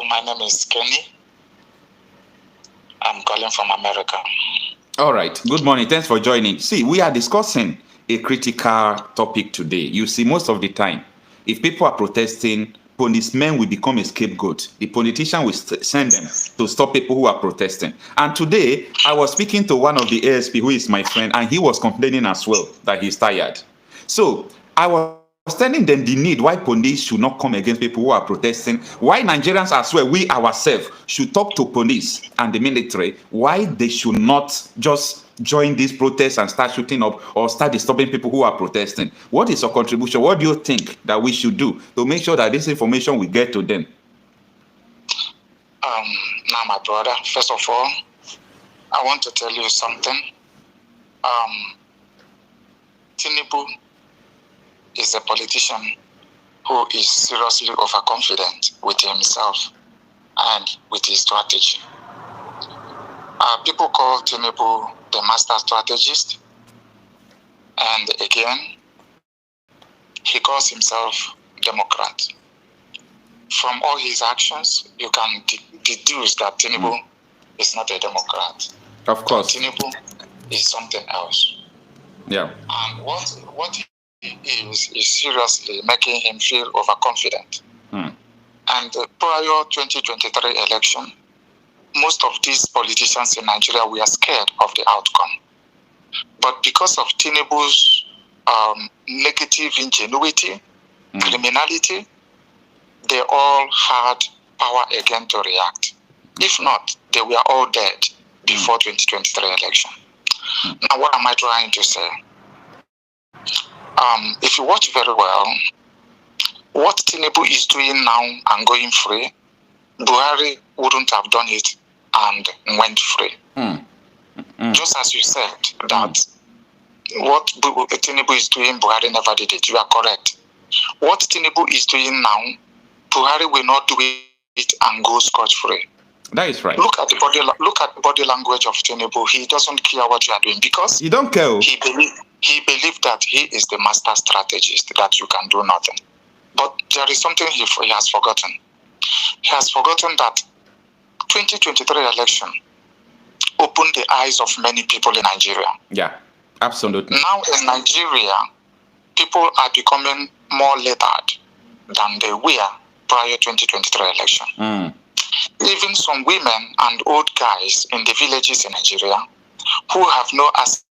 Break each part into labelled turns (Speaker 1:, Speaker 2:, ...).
Speaker 1: My name is Kenny. I'm calling from America.
Speaker 2: All right. Good morning. Thanks for joining. See, we are discussing a critical topic today. You see, most of the time, if people are protesting, policemen will become a scapegoat. The politician will send them to stop people who are protesting. And today, I was speaking to one of the ASP who is my friend, and he was complaining as well that he's tired. So I was telling them the need why police should not come against people who are protesting, why Nigerians as well, we ourselves, should talk to police and the military, why they should not just join these protests and start shooting up or start disturbing people who are protesting. What is your contribution? What do you think that we should do to make sure that this information will get to them?
Speaker 1: Now, my brother, first of all, I want to tell you something. Tinubu is a politician who is seriously overconfident with himself and with his strategy. People call Tinubu the master strategist, and again, he calls himself Democrat. From all his actions, you can deduce that Tinubu is not a Democrat.
Speaker 2: Of course.
Speaker 1: Tinubu is something else.
Speaker 2: Yeah.
Speaker 1: And what he is seriously making him feel overconfident. And prior 2023 election, most of these politicians in Nigeria were scared of the outcome. But because of Tinubu's negative ingenuity, criminality, they all had power again to react. If not, they were all dead before 2023 election. Now, what am I trying to say? If you watch very well, what Tinubu is doing now and going free, Buhari wouldn't have done it and went free. Just as you said that what Tinubu is doing, Buhari never did it. You are correct. What Tinubu is doing now, Buhari will not do it and go scotch-free.
Speaker 2: That is right.
Speaker 1: Look at the body language of Tinubu. He doesn't care what you are doing because
Speaker 2: you don't care.
Speaker 1: He believed that he is the master strategist, that you can do nothing. But there is something he has forgotten. He has forgotten that 2023 election opened the eyes of many people in Nigeria.
Speaker 2: Yeah, absolutely.
Speaker 1: Now in Nigeria, people are becoming more lettered than they were prior 2023 election. Even some women and old guys in the villages in Nigeria who have no access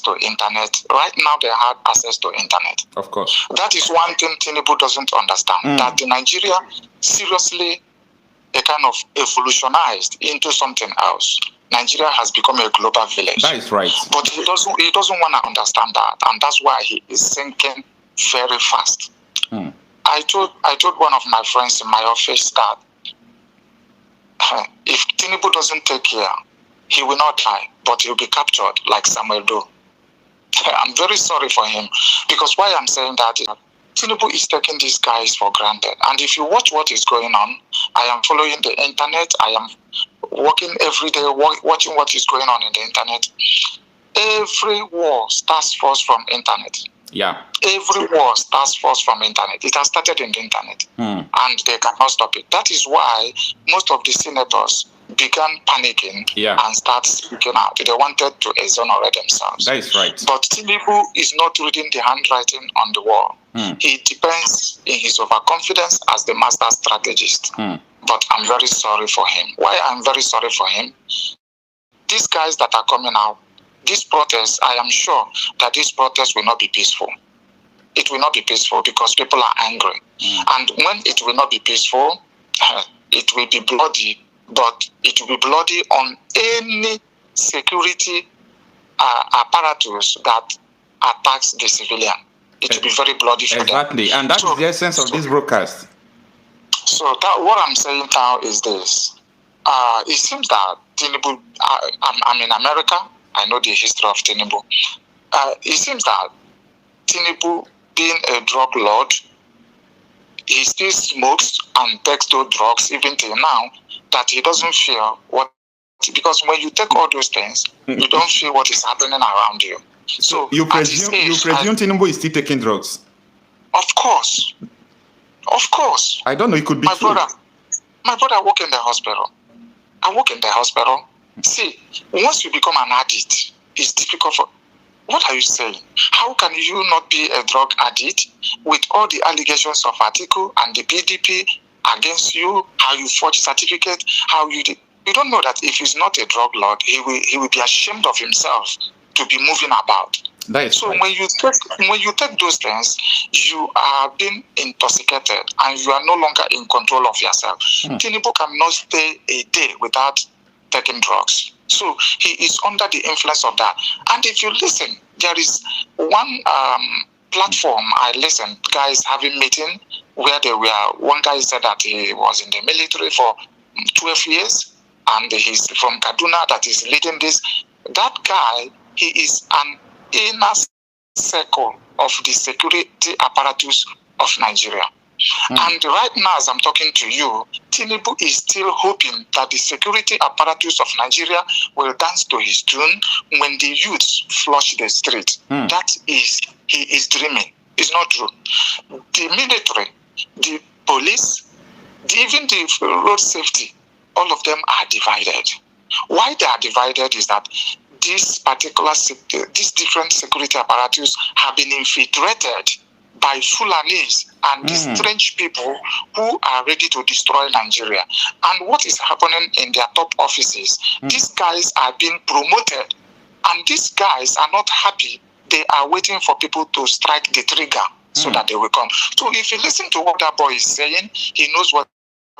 Speaker 1: to internet, right now they have access to internet.
Speaker 2: Of course.
Speaker 1: That is one thing Tinubu doesn't understand, that in Nigeria seriously a kind of evolutionized into something else. Nigeria has become a global village.
Speaker 2: That is right.
Speaker 1: But he doesn't want to understand that, and that's why he is sinking very fast. I told one of my friends in my office that if Tinubu doesn't take care, he will not die, but he will be captured like Samuel Doe. I'm very sorry for him, because why I'm saying that is Tinubu is taking these guys for granted. And if you watch what is going on, I am following the internet, I am working every day, watching what is going on in the internet. Every war starts first from internet.
Speaker 2: Yeah.
Speaker 1: Every war starts first from internet. It has started in the internet, and they cannot stop it. That is why most of the senators began panicking and started speaking out. They wanted to exonerate themselves.
Speaker 2: That is right.
Speaker 1: But Tinubu is not reading the handwriting on the wall. He depends in his overconfidence as the master strategist. But I'm very sorry for him. Why I'm very sorry for him? These guys that are coming out, this protest, I am sure that this protest will not be peaceful. It will not be peaceful because people are angry. And when it will not be peaceful, it will be bloody, but it will be bloody on any security apparatus that attacks the civilian. It will be very bloody for them.
Speaker 2: Exactly, and that's the essence of this broadcast.
Speaker 1: So what I'm saying now is this. It seems that Tinubu, I'm in America, I know the history of Tinubu. It seems that Tinubu, being a drug lord, he still smokes and takes those drugs even till now, that he doesn't feel what, because when you take all those things, you don't feel what is happening around you. So
Speaker 2: you presume Tinubu is still taking drugs?
Speaker 1: Of course. I
Speaker 2: don't know, it could be true.
Speaker 1: My brother work in the hospital. I work in the hospital. See, once you become an addict, it's difficult for... What are you saying? How can you not be a drug addict with all the allegations of Atiku and the PDP against you, how you forged certificate, how you did... You don't know that if he's not a drug lord, he will be ashamed of himself to be moving about. So right. when you take those things, you are being intoxicated and you are no longer in control of yourself. Tinubu cannot stay a day without taking drugs. So he is under the influence of that. And if you listen, there is one platform I listened, guys having meeting where they were, one guy said that he was in the military for 12 years and he's from Kaduna that is leading this. That guy, he is an inner circle of the security apparatus of Nigeria. And right now, as I'm talking to you, Tinubu is still hoping that the security apparatus of Nigeria will dance to his tune when the youths flush the street. That is, he is dreaming. It's not true. The military, the police, even the road safety, all of them are divided. Why they are divided is that these different security apparatus have been infiltrated by Fulanis and these strange people who are ready to destroy Nigeria. And what is happening in their top offices, these guys are being promoted and these guys are not happy. They are waiting for people to strike the trigger so that they will come. So if you listen to what that boy is saying, he knows what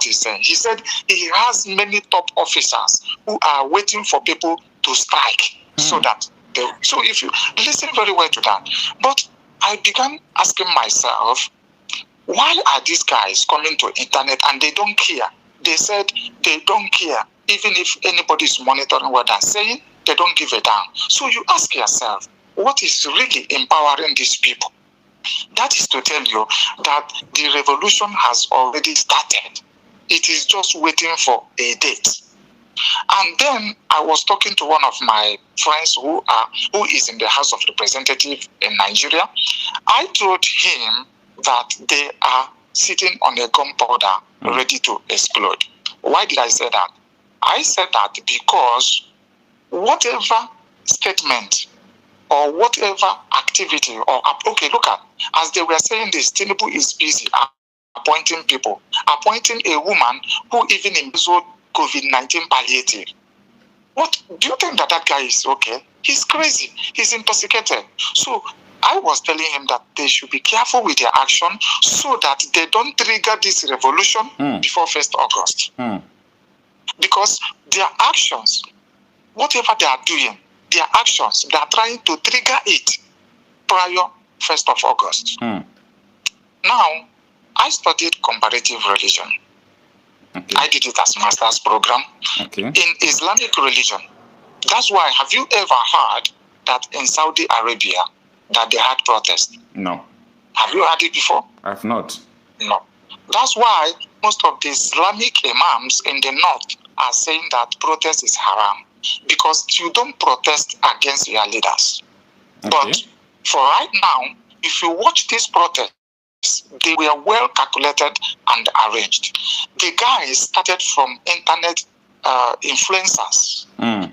Speaker 1: he's saying. He said he has many top officers who are waiting for people to strike so that they... So if you listen very well to that. But I began asking myself, why are these guys coming to internet and they don't care? They said they don't care. Even if anybody is monitoring what they're saying, they don't give a damn. So you ask yourself, what is really empowering these people? That is to tell you that the revolution has already started. It is just waiting for a date. And then I was talking to one of my friends who is in the House of Representatives in Nigeria. I told him that they are sitting on a gunpowder ready to explode. Why did I say that? I said that because whatever statement or whatever activity or... Okay, look at, as they were saying this, Tinubu is busy appointing people, appointing a woman who even embezzled COVID-19 palliative. What do you think that guy is okay? He's crazy. He's intoxicated. So I was telling him that they should be careful with their action so that they don't trigger this revolution before 1st August. Because their actions, whatever they are doing, their actions, they are trying to trigger it prior 1st of August. Now, I studied comparative religion. Okay. I did it as master's program in Islamic religion. That's why, have you ever heard that in Saudi Arabia that they had protests?
Speaker 2: No.
Speaker 1: Have you heard it before?
Speaker 2: I've not.
Speaker 1: No. That's why most of the Islamic imams in the north are saying that protest is haram, because you don't protest against your leaders. But for right now, if you watch this protest, they were well calculated and arranged. The guys started from internet influencers,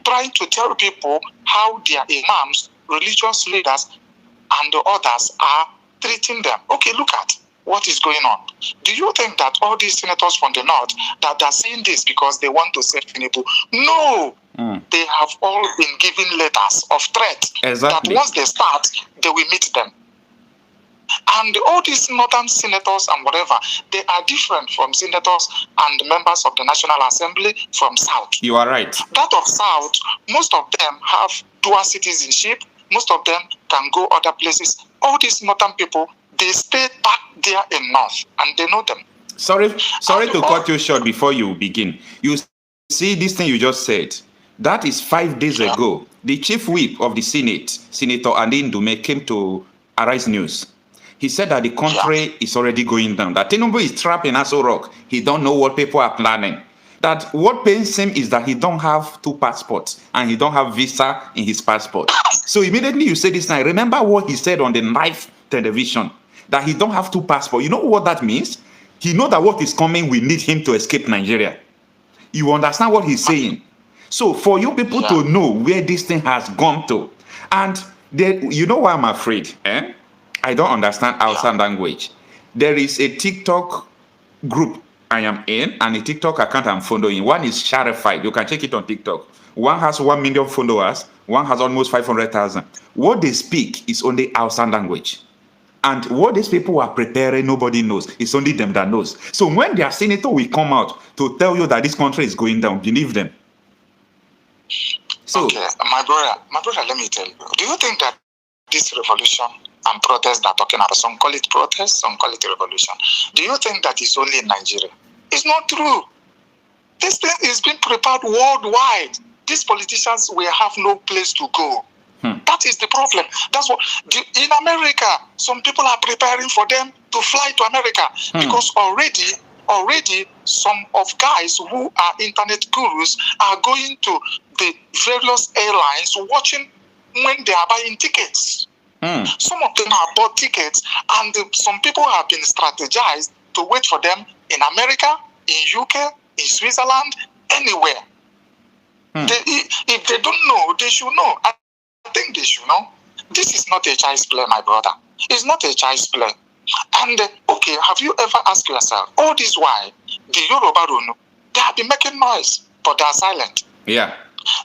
Speaker 1: trying to tell people how their imams, religious leaders, and the others are treating them. Okay, look at what is going on. Do you think that all these senators from the north that are saying this because they want to save Tinubu? No, they have all been given letters of threat that once they start, they will meet them. And all these northern senators and whatever, they are different from senators and members of the National Assembly from South. You are right. That of South, most of them have dual citizenship. Most of them can go other places. All these northern people, they stay back there in North, and they know them. Sorry to cut you short before you begin. You see this thing you just said. That is 5 days ago. The chief whip of the Senate, Senator Ndume, came to Arise News. He said that the country is already going down, that Tinubu is trapped in Aso Rock. He don't know what people are planning. That what pains him is that he don't have 2 passports and he don't have visa in his passport. So immediately you say this now, remember what he said on the live television, that he don't have 2 passports. You know what that means?
Speaker 2: He knows that what is coming, we need him to escape Nigeria. You understand what he's saying? So for you people to know where this thing has gone to, and you know why I'm afraid? I don't understand outside language. There is a TikTok group I am in and a TikTok account I'm following. One is Sharified. You can check it on TikTok. One has 1 million followers. One has almost 500,000. What they speak is only outside language. And what these people are preparing, nobody knows. It's only them that knows. So when their senator will come out to tell you that this country is going down, believe them. So,
Speaker 1: okay, my brother, let me tell you. Do you think that this revolution and protest they're talking about, some call it protest, some call it revolution, do you think that it's only in Nigeria? It's not true. This thing is being prepared worldwide. These politicians will have no place to go. That is the problem. That's what in America, some people are preparing for them to fly to America because already some of guys who are internet gurus are going to the various airlines watching when they are buying tickets. Some of them have bought tickets, and some people have been strategized to wait for them in America, in UK, in Switzerland, anywhere. If they don't know, they should know. I think they should know. This is not a child's play, my brother. It's not a child's play. And okay, have you ever asked yourself, all this while, the Yoruba Runu, they have been making noise, but they are silent.
Speaker 2: Yeah.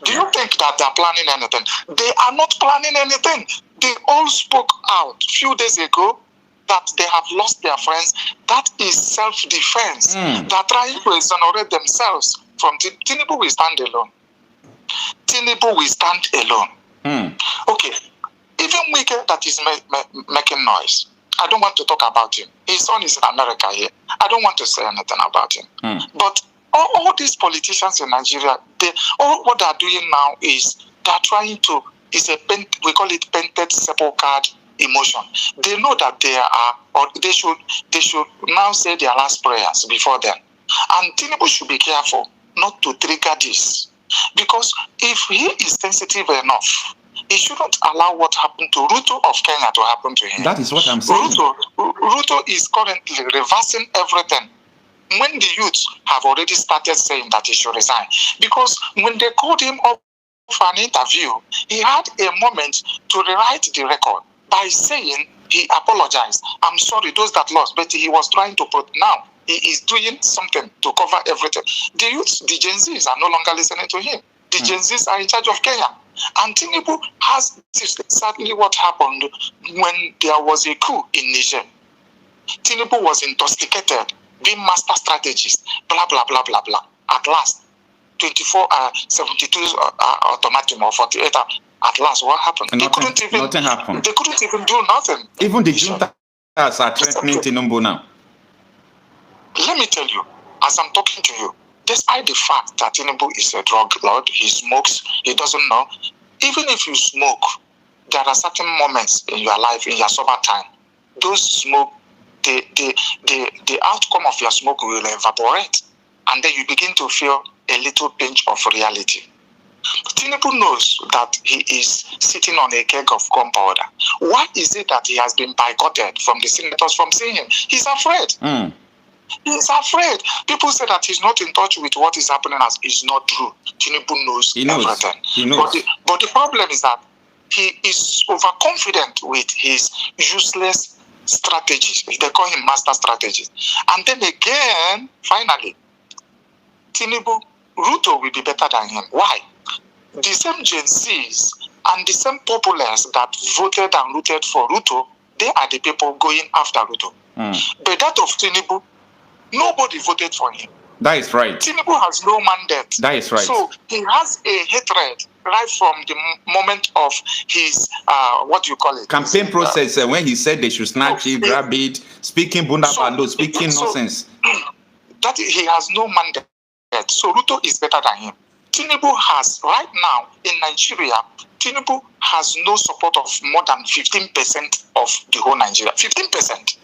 Speaker 1: Do you think that they are planning anything? They are not planning anything. They all spoke out a few days ago that they have lost their friends. That is self-defense. They are trying to exonerate themselves from Tinubu will stand alone. Tinubu will stand alone. Okay, even Wike that is making noise, I don't want to talk about him. His son is in America here. I don't want to say anything about him. But all these politicians in Nigeria, what they are doing now is they are trying to, we call it painted sepulchre emotion. They know that they are, or they should now say their last prayers before them. And Tinubu should be careful not to trigger this. Because if he is sensitive enough, he shouldn't allow what happened to Ruto of Kenya to happen to him.
Speaker 2: That is what I'm saying.
Speaker 1: Ruto is currently reversing everything. When the youths have already started saying that he should resign. Because when they called him up for an interview, he had a moment to rewrite the record by saying he apologized. I'm sorry, those that lost, but he was trying to put now. He is doing something to cover everything. The youths, the Gen Zs are no longer listening to him. The Gen Zs are in charge of Kenya. And Tinubu has, this is exactly what happened when there was a coup in Niger. Tinubu was intoxicated, being master strategist, blah, blah, blah, blah, blah. At last, 72 automatic or 48, at last, what happened?
Speaker 2: Nothing happened.
Speaker 1: They couldn't even do nothing.
Speaker 2: Even the juntas are threatening Tinubu now.
Speaker 1: Let me tell you, as I'm talking to you, despite the fact that Tinubu is a drug lord, he smokes, he doesn't know, even if you smoke, there are certain moments in your life, in your sober time, those smoke, the outcome of your smoke will evaporate, and then you begin to feel a little pinch of reality. Tinubu knows that he is sitting on a keg of gunpowder. Why is it that he has been boycotted from the senators from seeing him? He's afraid. He's afraid. People say that he's not in touch with what is happening as is not true. Tinubu knows everything.
Speaker 2: He knows.
Speaker 1: But the problem is that he is overconfident with his useless strategies. They call him master strategist. And then again, finally, Tinubu, Ruto will be better than him. Why? The same Gen Zs and the same populace that voted and rooted for Ruto, they are the people going after Ruto. But that of Tinubu, nobody voted for him.
Speaker 2: That is right.
Speaker 1: Tinubu has no mandate.
Speaker 2: That is right.
Speaker 1: So he has a hatred right from the moment of his, what do you call it?
Speaker 2: Campaign process, when he said they should snatch it, grab it, speaking bundabando, speaking nonsense.
Speaker 1: That he has no mandate. So Ruto is better than him. Tinubu has, right now in Nigeria, Tinubu has no support of more than 15% of the whole Nigeria. 15%.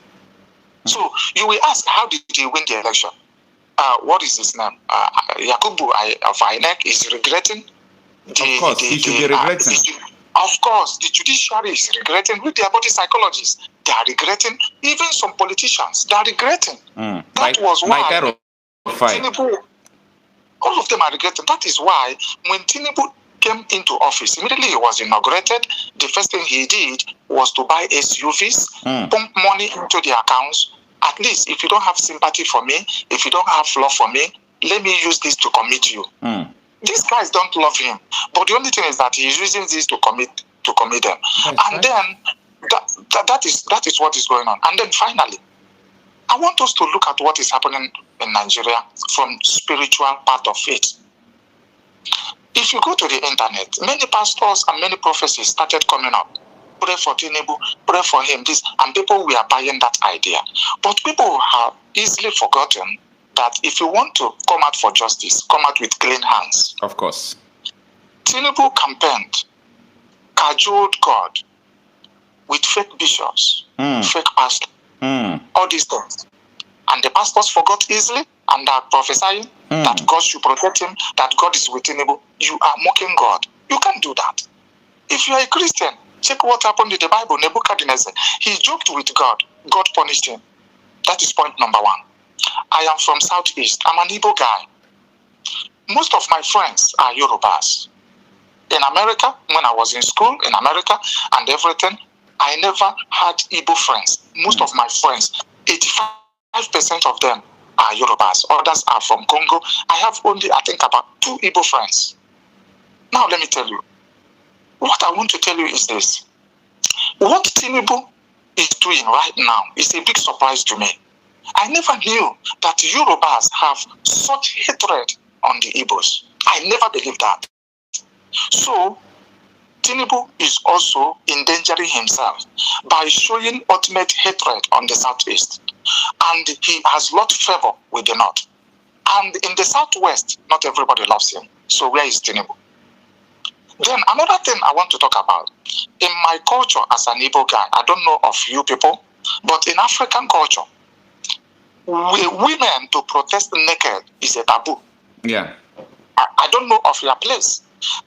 Speaker 1: So you will ask, how did he win the election? What is his name? Yakubu of INEC is regretting.
Speaker 2: Of course, he should be regretting.
Speaker 1: Of course, the judiciary is regretting with their body psychologists. They are regretting. Even some politicians, they are regretting.
Speaker 2: That was why
Speaker 1: Tinubu, all of them are regretting. That is why when Tinubu came into office, immediately he was inaugurated, the first thing he did was to buy SUVs, pump money into the accounts. At least if you don't have sympathy for me, if you don't have love for me, let me use this to commit you. These guys don't love him, but the only thing is that he's using this to commit them. Then that is what is going on. And then finally, I want us to look at what is happening in Nigeria from spiritual part of it. If you go to the internet, many pastors and many prophecies started coming up. Pray for Tinubu, pray for him, this, and people were buying that idea. But people have easily forgotten that if you want to come out for justice, come out with clean hands.
Speaker 2: Of course.
Speaker 1: Tinubu campaigned, cajoled God with fake bishops, fake pastors, all these things. And the pastors forgot easily and are prophesying that God should protect him, that God is with Tinubu. You are mocking God. You can't do that. If you are a Christian, check what happened in the Bible. Nebuchadnezzar, he joked with God. God punished him. That is point number one. I am from Southeast. I'm an Igbo guy. Most of my friends are Yorubas. In America, when I was in school in America and everything, I never had Igbo friends. Most of my friends, 85% of them are Yorubas. Others are from Congo. I have only, I think, about 2 Igbo friends. Now, let me tell you. What I want to tell you is this. What Tinubu is doing right now is a big surprise to me. I never knew that Yorubas have such hatred on the Igbos. I never believed that. So, Tinubu is also endangering himself by showing ultimate hatred on the Southeast. And he has lost favor with the North. And in the Southwest, not everybody loves him. So where is Tinubu? Then another thing I want to talk about. In my culture as an Igbo guy, I don't know of you people, but in African culture, women to protest naked is a taboo.
Speaker 2: Yeah.
Speaker 1: I don't know of your place.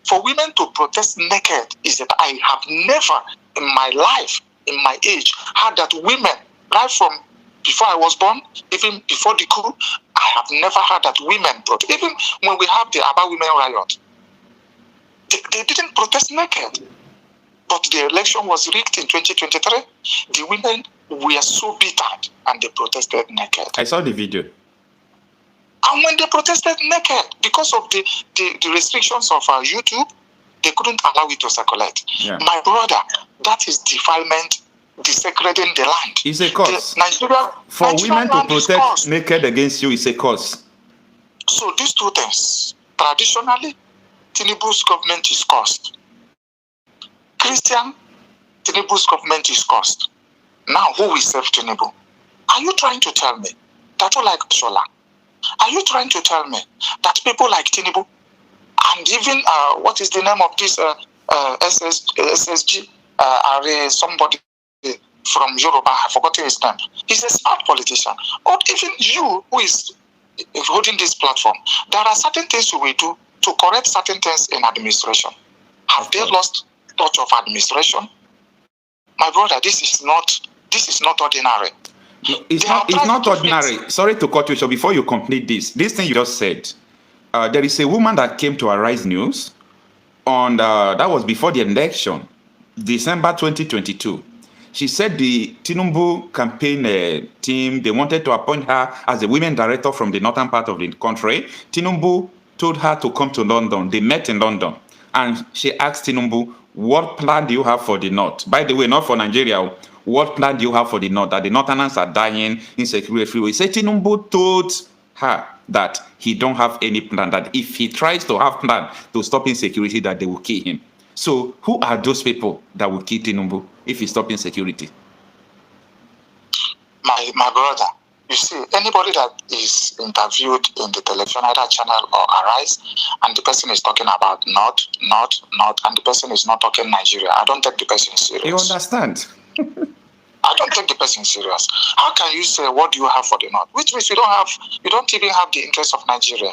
Speaker 1: For women to protest naked is that I have never in my life, in my age, heard that women, right from before I was born, even before the coup, I have never heard that women protest. Even when we have the Aba Women Riot, they didn't protest naked. But the election was rigged in 2023. The women were so bitter and they protested naked.
Speaker 2: I saw the video.
Speaker 1: And when they protested naked, because of the restrictions of YouTube, they couldn't allow it to circulate.
Speaker 2: Yeah.
Speaker 1: My brother, that is defilement, desecrating the land.
Speaker 2: It's a cause. For
Speaker 1: Nigerian
Speaker 2: women to protest naked against you, it's a cause.
Speaker 1: So these two things, traditionally, Tinubu's government is cursed. Christian, Tinubu's government is cursed. Now, who will save Tinubu? Are you trying to tell me that you like Shola? Are you trying to tell me that people like Tinubu and even what is the name of this SSG? Somebody from Yoruba, I forgot his name. He's a smart politician. Or even you, who is holding this platform, there are certain things you will do to correct certain things in administration. Have they lost touch of administration? My brother, this is not ordinary.
Speaker 2: No, it's not ordinary. Sorry to cut you short. Before you complete this thing you just said, there is a woman that came to Arise News on that was before the election, December 2022. She said the Tinubu campaign team, they wanted to appoint her as the women director from the northern part of the country. Tinubu told her to come to London. They met in London. And she asked Tinubu, what plan do you have for the North? By the way, not for Nigeria. What plan do you have for the North? That the Northerners are dying in security freeway. So Tinubu told her that he don't have any plan, that if he tries to have plan to stop insecurity, that they will kill him. So who are those people that will kill Tinubu if he stops insecurity?
Speaker 1: My brother, you see, anybody that is interviewed in the television, either channel or Arise, and the person is talking about North, and the person is not talking Nigeria, I don't take the person serious.
Speaker 2: You understand?
Speaker 1: I don't take the person serious. How can you say, what do you have for the North? Which means you don't even have the interest of Nigeria.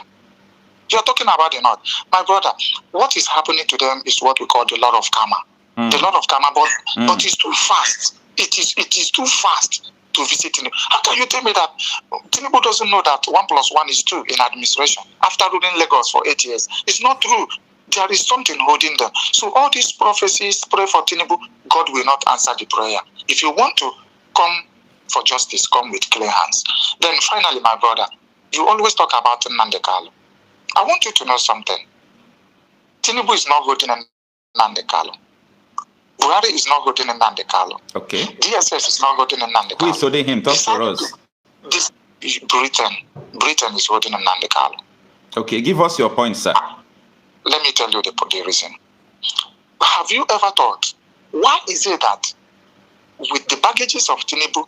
Speaker 1: You're talking about the North. My brother, what is happening to them is what we call the law of karma. The law of karma, but it's too fast. It is too fast to visit Tinubu. How can you tell me that Tinubu doesn't know that 1 + 1 is 2 in administration after ruling Lagos for 8 years? It's not true. There is something holding them. So all these prophecies, pray for Tinubu, God will not answer the prayer. If you want to come for justice, come with clear hands. Then finally, my brother, you always talk about Nnamdi Kanu. I want you to know something. Tinubu is not holding Nnamdi Kanu. Buhari is not holding Nnamdi Kanu.
Speaker 2: Okay.
Speaker 1: DSS is not holding Nnamdi Kanu.
Speaker 2: Who is holding him? Talk to us.
Speaker 1: This Britain is holding Nnamdi Kanu.
Speaker 2: Okay, give us your point, sir.
Speaker 1: Let me tell you the reason. Have you ever thought, why is it that with the baggages of Tinubu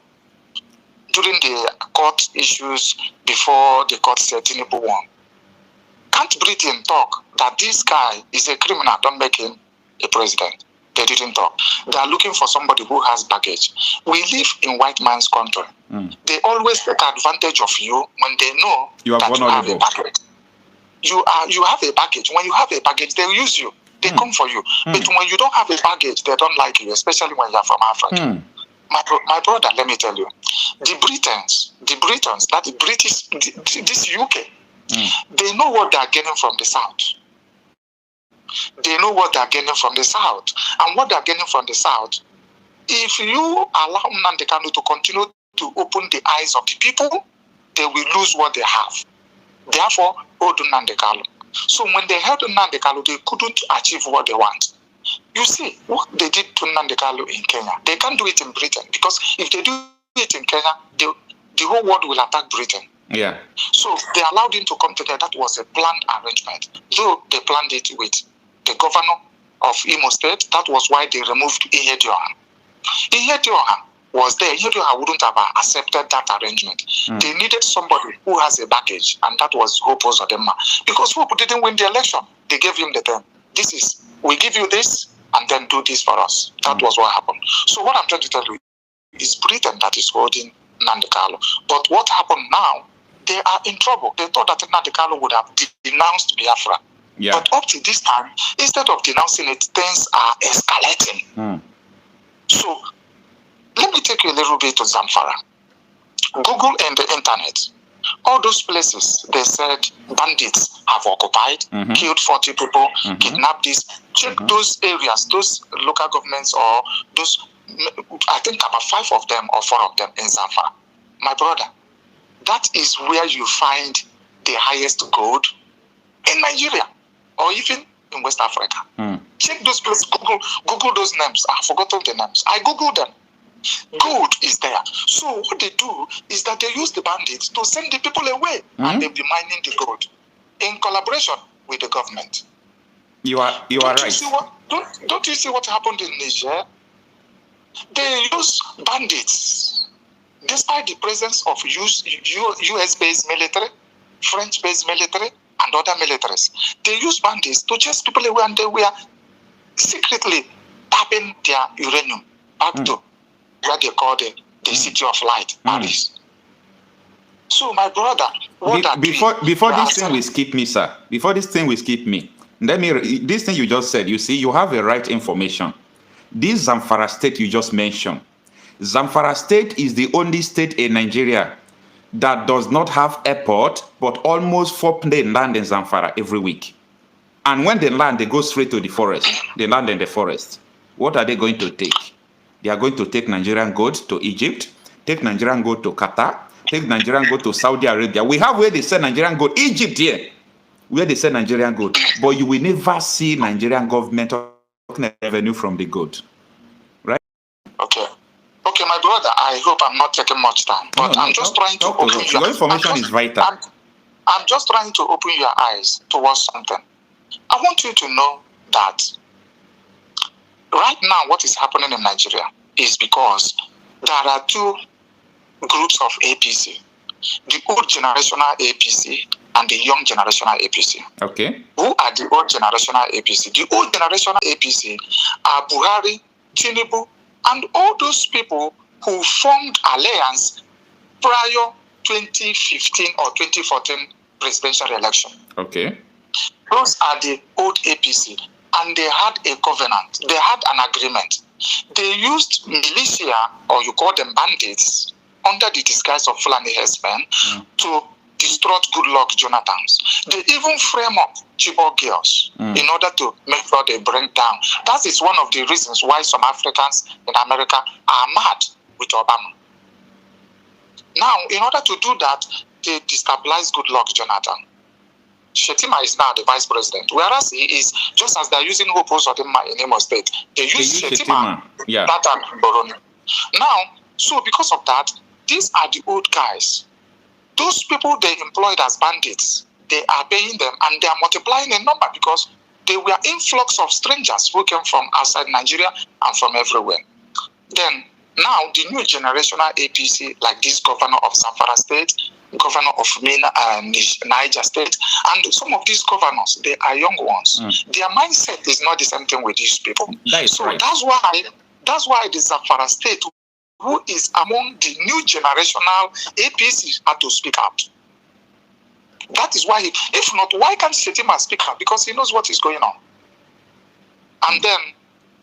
Speaker 1: during the court issues before the court said Tinubu won, can't Britain talk that this guy is a criminal, don't make him a president? They didn't talk. They are looking for somebody who has baggage. We live in white man's country. They always take advantage of you when they know that you have a baggage. You have a baggage. When you have a baggage, they use you. They come for you. But when you don't have a baggage, they don't like you, especially when you're from Africa. My brother, let me tell you, the Britons, that the British, this UK, they know what they are getting from the South. They know what they are getting from the South. And what they are getting from the South, if you allow Nnamdi Kanu to continue to open the eyes of the people, they will lose what they have. Therefore, hold Nnamdi Kanu. So when they held Nnamdi Kanu, they couldn't achieve what they want. You see, what they did to Nnamdi Kanu in Kenya, they can't do it in Britain, because if they do it in Kenya, the whole world will attack Britain.
Speaker 2: Yeah.
Speaker 1: So they allowed him to come together. That was a planned arrangement. Though they planned it with the governor of Imo State, that was why they removed Ihedioha. Ihedioha was there. Ihedioha wouldn't have accepted that arrangement. They needed somebody who has a baggage, and that was Hope Uzodinma. Because Hope didn't win the election. They gave him the term. We give you this, and then do this for us. That was what happened. So what I'm trying to tell you is Britain that is holding Nnamdi Kanu. But what happened now, they are in trouble. They thought that Nnamdi Kanu would have denounced Biafra. Yeah. But up to this time, instead of denouncing it, things are escalating. So let me take you a little bit to Zamfara. Google and the internet. All those places, they said bandits have occupied, killed 40 people, kidnapped this. Check those areas, those local governments, or those, I think about 5 of them or 4 of them in Zamfara. My brother, that is where you find the highest gold in Nigeria, or even in West Africa. Check those places, Google those names. I've forgotten the names. I Googled them. Gold is there. So what they do is that they use the bandits to send the people away, and they'll be mining the gold in collaboration with the government.
Speaker 2: You are right.
Speaker 1: Don't you see what happened in Niger? They use bandits, despite the presence of US-based military, French-based military, and other militaries. They use bandits to chase people away, and they were secretly tapping their uranium back to where they call the city of light, Paris. So, my brother,
Speaker 2: before this thing will skip me, sir. Before this thing will skip me, this thing you just said, you see, you have the right information. This Zamfara state you just mentioned, Zamfara state is the only state in Nigeria that does not have airport, but almost 4 planes land in Zamfara every week. And when they land, they go straight to the forest. They land in the forest. What are they going to take? They are going to take Nigerian gold to Egypt, take Nigerian gold to Qatar, take Nigerian gold to Saudi Arabia. We have where they sell Nigerian gold, Egypt here, where they sell Nigerian gold. But you will never see Nigerian government taking revenue from the gold. Right?
Speaker 1: Okay, my brother, I hope I'm not taking much time. But I'm just trying to open
Speaker 2: your information is vital.
Speaker 1: I'm just trying to open your eyes towards something. I want you to know that right now, what is happening in Nigeria is because there are 2 groups of APC. The old generational APC and the young generational APC.
Speaker 2: Okay.
Speaker 1: Who are the old generational APC? The old generational APC are Buhari, Tinubu, and all those people who formed alliance prior 2015 or 2014 presidential election.
Speaker 2: Okay.
Speaker 1: Those are the old APC. And they had a covenant. They had an agreement They used militia, or you call them bandits, under the disguise of Fulani herdsmen to destroy Goodluck Jonathans. They even frame up Chibok girls in order to make sure they bring down. That is one of the reasons why some Africans in America are mad with Obama. Now, in order to do that, they destabilize Goodluck Jonathan. Shetima is now the vice president, whereas he is, just as they're using Hope Uzodinma in Imo State, they use Shetima.
Speaker 2: Yeah.
Speaker 1: Now, so because of that, these are the old guys. Those people they employed as bandits, they are paying them and they are multiplying in number because they were influx of strangers who came from outside Nigeria and from everywhere. Then, now the new generational APC, like this governor of Zamfara State, governor of Niger State, and some of these governors, they are young ones. Their mindset is not the same thing with these people.
Speaker 2: That's right.
Speaker 1: That's why the Zamfara State, who is among the new generational APC, had to speak out. That is why, if not, why can't Shetima speak out? Because he knows what is going on. And then,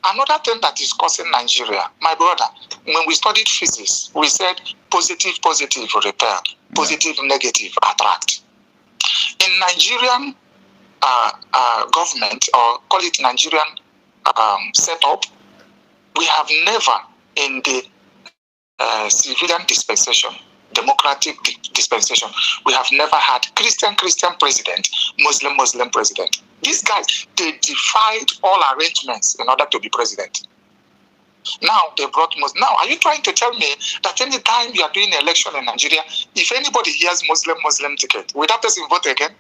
Speaker 1: another thing that is causing Nigeria, my brother, when we studied physics, we said positive repel, positive, negative, attract. In Nigerian government, or call it Nigerian setup, we have never in the civilian dispensation, democratic dispensation, we have never had Christian president, Muslim president. These guys, they defied all arrangements in order to be president. Now they brought Muslim. Now, are you trying to tell me that any time you are doing an election in Nigeria, if anybody hears Muslim ticket, will that person vote again?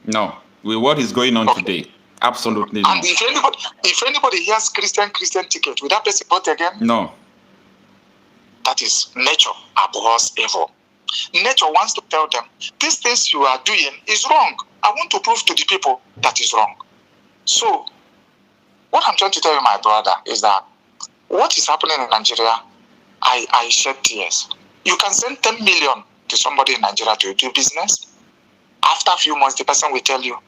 Speaker 2: No. With what is going on today, absolutely not.
Speaker 1: And if anybody hears Christian ticket, will that person vote again?
Speaker 2: No.
Speaker 1: That is nature abhors evil. Nature wants to tell them, these things you are doing is wrong. I want to prove to the people that is wrong. So, what I'm trying to tell you, my brother, is that what is happening in Nigeria, I shed tears. You can send 10 million to somebody in Nigeria to do business. After a few months, the person will tell you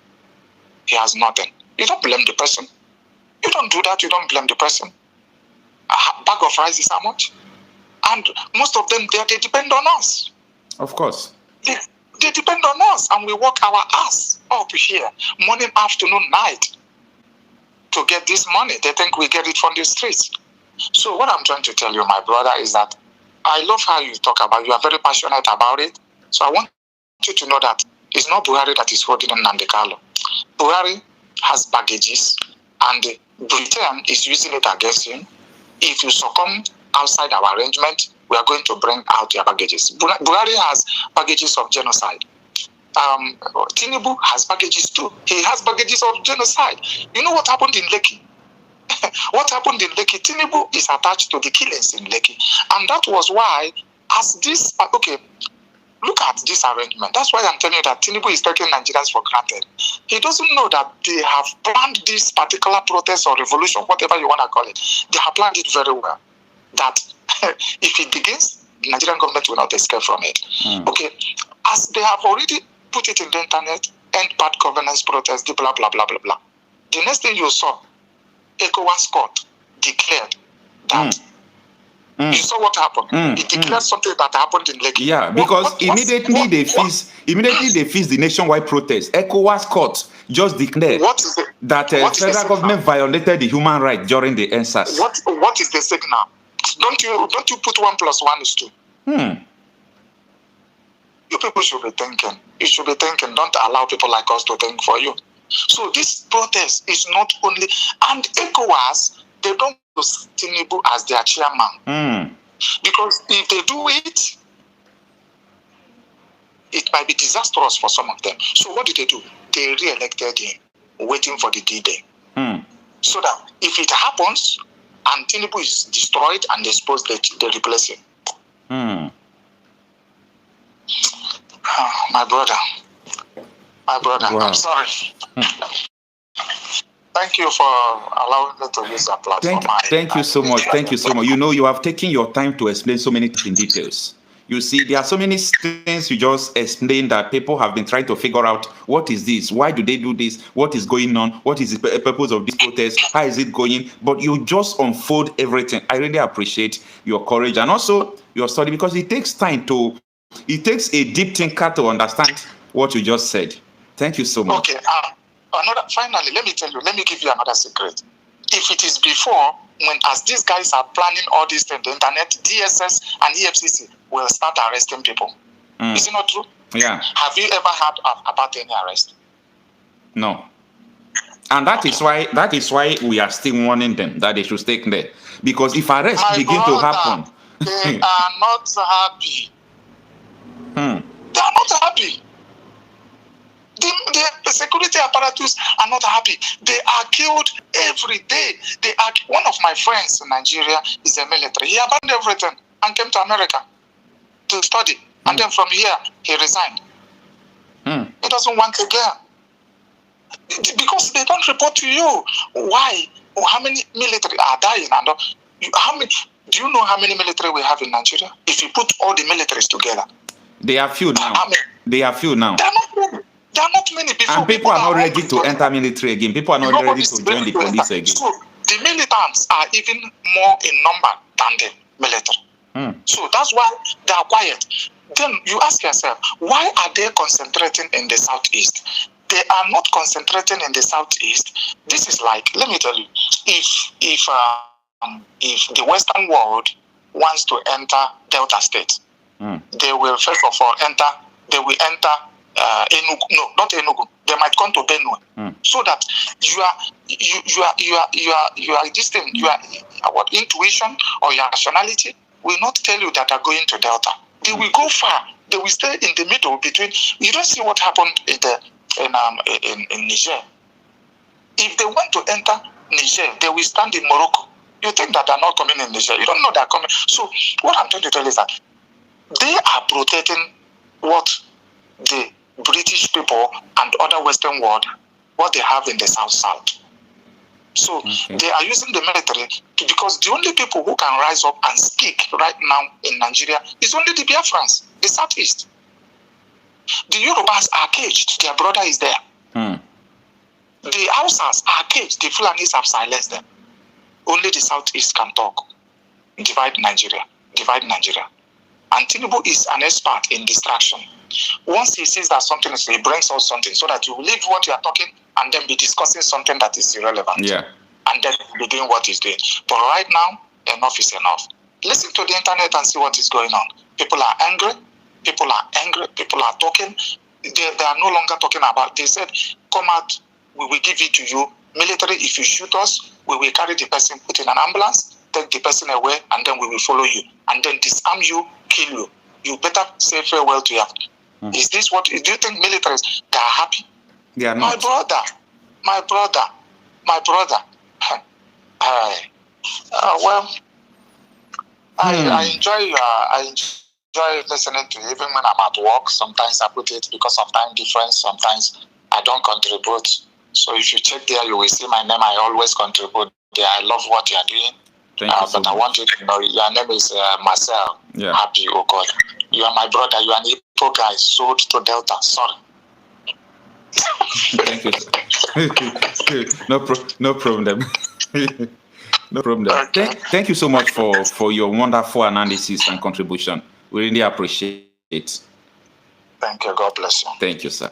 Speaker 1: he has nothing. You don't blame the person. You don't do that. You don't blame the person. A bag of rice is how much? And most of them, they depend on us.
Speaker 2: Of course.
Speaker 1: They depend on us, and we work our ass up here, morning, afternoon, night, to get this money. They think we get it from the streets. So what I'm trying to tell you, my brother, is that I love how you talk about it. You are very passionate about it. So I want you to know that it's not Buhari that is holding nnamdi. Buhari has baggages, and Britain is using it against him. If you succumb outside our arrangement, we are going to bring out your baggages. Buhari has baggages of genocide. Tinubu has baggages too. He has baggages of genocide. You know what happened in Lekki? What happened in Lekki? Tinubu is attached to the killings in Lekki. And that was why, as this, look at this arrangement. That's why I'm telling you that Tinubu is taking Nigerians for granted. He doesn't know that they have planned this particular protest or revolution, whatever you want to call it. They have planned it very well. That if it begins, the Nigerian government will not escape from it. Okay, as they have already put it in the internet, end bad governance protest, blah, blah, blah, blah, blah. The next thing you saw, ECOWAS court declared that. You saw what happened. It declared something that happened in Lekki.
Speaker 2: Yeah, because immediately they faced the nationwide protest. ECOWAS court just declared that federal government violated the human right during the EndSARS.
Speaker 1: What is the signal? Don't you put 1 + 1 is 2? You people should be thinking. You should be thinking. Don't allow people like us to think for you. So this protest is not only, and ECOWAS, they don't use Tinubu as their chairman. Because if they do it, it might be disastrous for some of them. So what did they do? They re-elected him, waiting for the D-Day. So that if it happens, and Tinubu is destroyed and they suppose they replace him. My brother, wow. I'm sorry. Thank you for allowing me to use that platform.
Speaker 2: Thank you so much. Thank you so much. You know, you have taken your time to explain so many things in details. You see, there are so many things you just explained that people have been trying to figure out. What is this? Why do they do this? What is going on? What is the purpose of this protest? How is it going? But you just unfold everything. I really appreciate your courage and also your study, because it takes time to, it takes a deep thinker to understand what you just said. Thank you so much.
Speaker 1: Okay. Finally, let me give you another secret. If it is before, as these guys are planning all this thing, the internet, DSS and EFCC will start arresting people. Is it not true?
Speaker 2: Yeah.
Speaker 1: Have you ever heard about any arrest?
Speaker 2: No. And that is why we are still warning them that they should stay there. Because if arrests begin to happen,
Speaker 1: they are not happy. They are not happy. The security apparatus are not happy. They are killed every day. One of my friends in Nigeria is a military. He abandoned everything and came to America to study. And then from here, he resigned. He doesn't want again. Because they don't report to you. Why? How many military are dying? Do you know how many military we have in Nigeria? If you put all the militaries together.
Speaker 2: They are few now. They are few now.
Speaker 1: They are not many. There are not many before.
Speaker 2: And people are not ready to enter military again. People are not ready to join the police again.
Speaker 1: So the militants are even more in number than the military. So that's why they are quiet. Then you ask yourself, why are they concentrating in the southeast? They are not concentrating in the southeast. This is like, let me tell you, if the Western world wants to enter Delta State, they will first of all enter Enugu. No, not Enugu. They might come to Benue, so that your intuition or your rationality will not tell you that they are going to Delta. They will go far. They will stay in the middle between. You don't see what happened in Niger. If they want to enter Niger, they will stand in Morocco. You think that they are not coming in Niger. You don't know they are coming. So what I'm trying to tell you is that they are protecting what the British people and other Western world, what they have in the South. So they are using the military because the only people who can rise up and speak right now in Nigeria is only the Biafrans, the Southeast. The Yorubas are caged, their brother is there. The Hausas are caged, the Fulanis have silenced them. Only the Southeast can talk. Divide Nigeria. And Tinubu is an expert in distraction. Once he sees that something is, he brings out something so that you will leave what you are talking and then be discussing something that is irrelevant.
Speaker 2: Yeah.
Speaker 1: And then be doing what he's doing. But right now, enough is enough. Listen to the internet and see what is going on. People are angry. People are talking. They are no longer talking about, they said, come out, we will give it to you. Military, if you shoot us, we will carry the person, put in an ambulance, take the person away, and then we will follow you. And then disarm you, kill you. You better say farewell to your. Is this what, do you think militaries, they are happy?
Speaker 2: They are not.
Speaker 1: My brother. I enjoy listening to you, even when I'm at work. Sometimes I put it because of time difference. Sometimes I don't contribute. So if you check there, you will see my name. I always contribute there. I love what you are doing. But I want you to know your name is Marcel.
Speaker 2: Yeah.
Speaker 1: Happy Okocha. You are my brother. You are an Igbo guy sold to Delta. Sorry.
Speaker 2: Thank you. No problem. No problem.
Speaker 1: Okay.
Speaker 2: Thank you so much for your wonderful analysis and contribution. We really appreciate it.
Speaker 1: Thank you. God bless you.
Speaker 2: Thank you, sir.